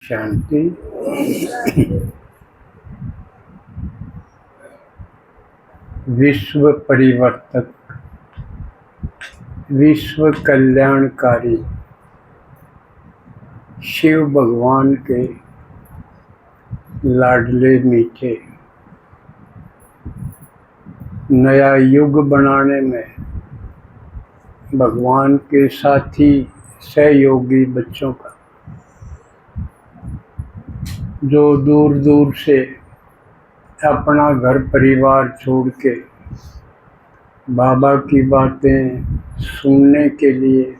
शांति। विश्व परिवर्तक, विश्व कल्याणकारी शिव भगवान के लाडले मीठे नया युग बनाने में भगवान के साथी सहयोगी बच्चों का, जो दूर दूर से अपना घर परिवार छोड़ के बाबा की बातें सुनने के लिए,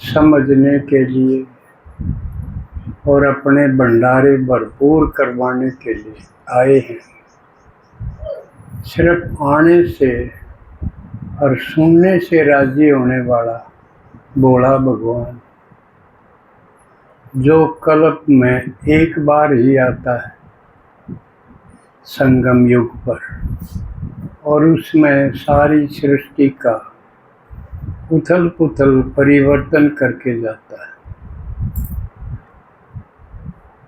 समझने के लिए और अपने भंडारे भरपूर करवाने के लिए आए हैं। सिर्फ आने से और सुनने से राजी होने वाला भोला भगवान, जो कल्प में एक बार ही आता है संगम युग पर, और उसमें सारी सृष्टि का उथल पुथल परिवर्तन करके जाता है।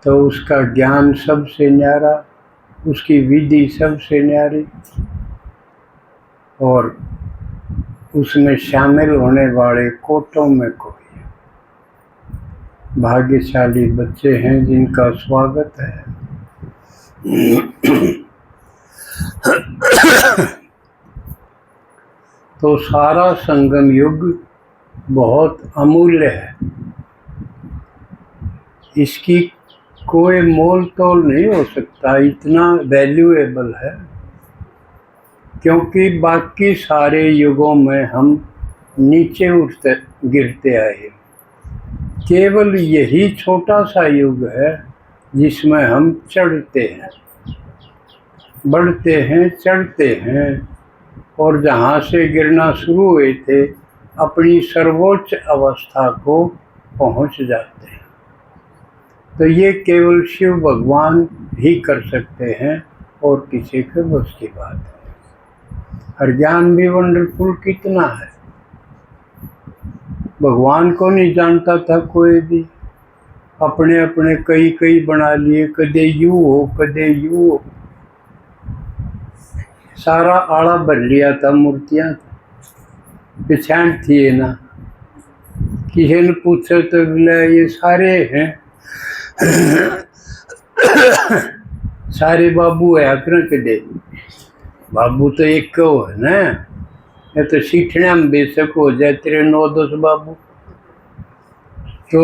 तो उसका ज्ञान सबसे न्यारा, उसकी विधि सबसे न्यारी, और उसमें शामिल होने वाले कोटों में कोई भाग्यशाली बच्चे हैं जिनका स्वागत है। तो सारा संगम युग बहुत अमूल्य है, इसकी कोई मोल तोल नहीं हो सकता, इतना वैल्यूएबल है। क्योंकि बाकी सारे युगों में हम नीचे उठते गिरते आए, केवल यही छोटा सा युग है जिसमें हम चढ़ते हैं, बढ़ते हैं, चढ़ते हैं, और जहाँ से गिरना शुरू हुए थे अपनी सर्वोच्च अवस्था को पहुँच जाते हैं। तो ये केवल शिव भगवान ही कर सकते हैं और किसी के बस की बात है। और ज्ञान भी वंडरफुल कितना है, भगवान को नहीं जानता था कोई भी, अपने अपने कई कई बना लिए, कदे यू हो कदे यू हो, सारा आड़ा भर लिया था, मूर्तियाँ पिछाड़ थी ना। किसी ने पूछा तो बोला ये सारे हैं सारे बाबू है आकर कदे, बाबू तो एक को है ना, ये तो सीखने में बेशक हो जाए तेरे 9-10 बाबू। तो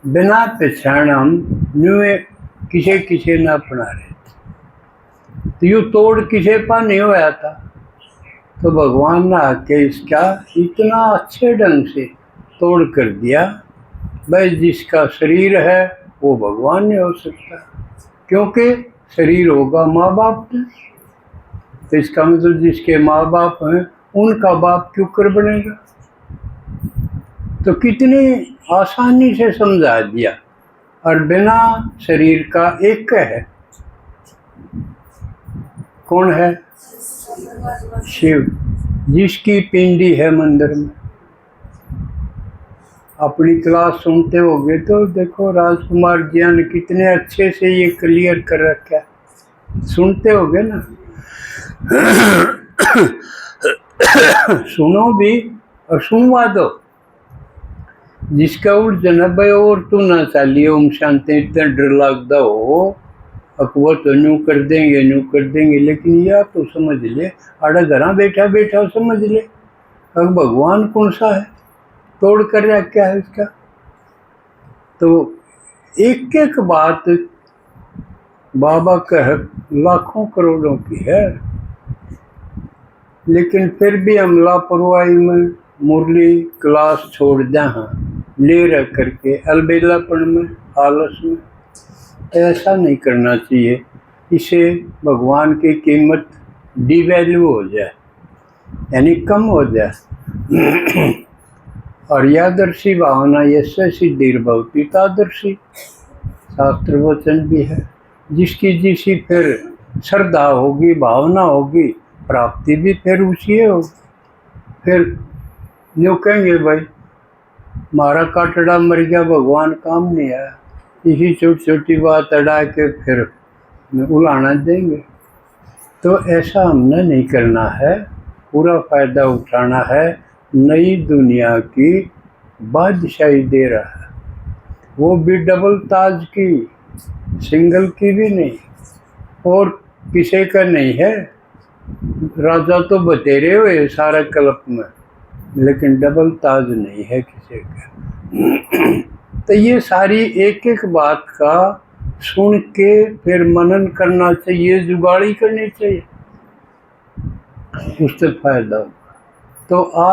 बिना पहचान हम न्यूए किसे किसे ना अपना रहे थे, तो यूँ तोड़ किसे पा नहीं होया था। तो भगवान ने आके इसका इतना अच्छे ढंग से तोड़ कर दिया। भाई जिसका शरीर है वो भगवान नहीं हो सकता, क्योंकि शरीर होगा माँ बाप ने। तो इसका मतलब जिसके माँ बाप हैं उनका बाप क्यों कर बनेगा। तो कितनी आसानी से समझा दिया। और बिना शरीर का एक है, कौन है? शिव, जिसकी पिंडी है मंदिर में। अपनी क्लास सुनते होगे तो देखो राजकुमार जी ने कितने अच्छे से ये क्लियर कर रखा है, सुनते होगे ना। सुनो भी और सुनवा दो। जिसका उठ जना भाई और तू ना चालिए ओम शांति, इतना डर लगता हो अकबर तो न्यू कर देंगे न्यू कर देंगे, लेकिन यह तो समझ ले आड़ा घर बैठा बैठा समझ ले अब भगवान कौन सा है, तोड़ कर रहा क्या है इसका। तो एक एक बात बाबा कह लाखों करोड़ों की है, लेकिन फिर भी हम लापरवाही में मुरली क्लास छोड़ दें, हाँ ले रह करके अलबेलापन में, आलस में। ऐसा नहीं करना चाहिए, इसे भगवान की कीमत डिवैल्यू हो जाए, यानी कम हो जाए। और यादर्शी भावना यस्य सिद्धिर्भवति तादर्शी, शास्त्र वचन भी है। जिसकी जिसी फिर श्रद्धा होगी, भावना होगी, प्राप्ति भी फिर उसी होगी। फिर यूँ कहेंगे भाई मारा काटड़ा मर गया, भगवान काम नहीं आया। इसी छोटी छोटी बात अड़ा के फिर उलाना देंगे। तो ऐसा हमने नहीं करना है, पूरा फ़ायदा उठाना है। नई दुनिया की बादशाही दे रहा है, वो भी डबल ताज की, सिंगल की भी नहीं, और किसी का नहीं है। राजा तो बतेरे हुए सारा कल्प में, लेकिन डबल ताज नहीं है किसी का। तो ये सारी एक एक बात का सुन के फिर मनन करना चाहिए, जुगाड़ी करनी चाहिए, उससे फायदा होगा। तो आज